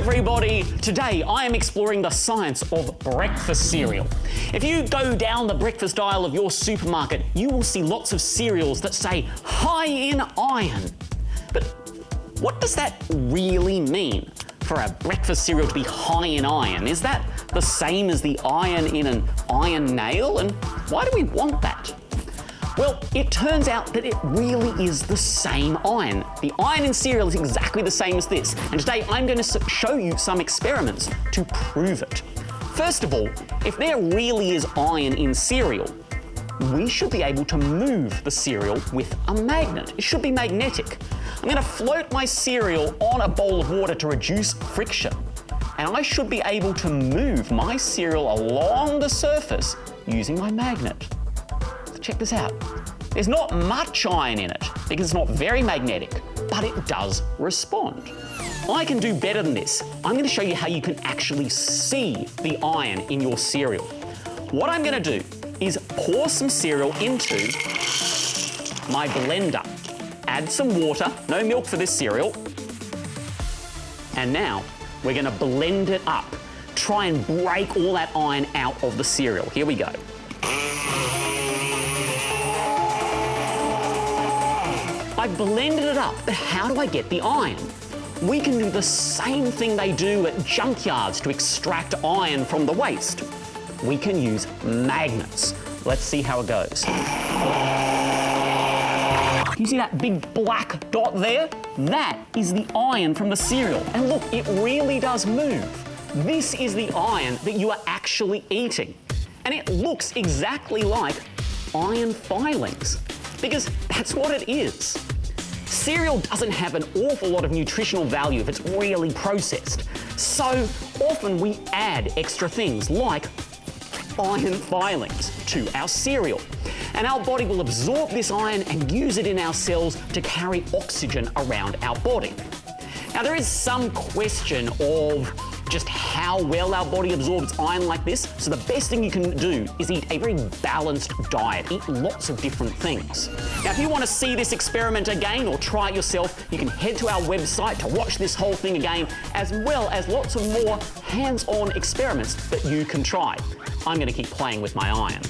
everybody! Today I am exploring the science of breakfast cereal. If you go down the breakfast aisle of your supermarket, you will see lots of cereals that say high in iron. But what does that really mean? For a breakfast cereal to be high in iron, is that the same as the iron in an iron nail? And why do we want that? Well, it turns out that it really is the same iron. The iron in cereal is exactly the same as this, and today I'm going to show you some experiments to prove it. First of all, if there really is iron in cereal, we should be able to move the cereal with a magnet. It should be magnetic. I'm going to float my cereal on a bowl of water to reduce friction, and I should be able to move my cereal along the surface using my magnet. Check this out. There's not much iron in it because it's not very magnetic, but it does respond. I can do better than this. I'm going to show you how you can actually see the iron in your cereal. What I'm going to do is pour some cereal into my blender. Add some water, no milk for this cereal. And now we're going to blend it up. Try and break all that iron out of the cereal. Here we go. I blended it up, but how do I get the iron? We can do the same thing they do at junkyards to extract iron from the waste. We can use magnets. Let's see how it goes. You see that big black dot there? That is the iron from the cereal. And look, it really does move. This is the iron that you are actually eating. And it looks exactly like iron filings, because that's what it is. Cereal doesn't have an awful lot of nutritional value if it's really processed. So often we add extra things like iron filings to our cereal. And our body will absorb this iron and use it in our cells to carry oxygen around our body. Now there is some question of just how well our body absorbs iron like this. So the best thing you can do is eat a very balanced diet. Eat lots of different things. Now, if you want to see this experiment again or try it yourself, you can head to our website to watch this whole thing again, as well as lots of more hands-on experiments that you can try. I'm going to keep playing with my iron.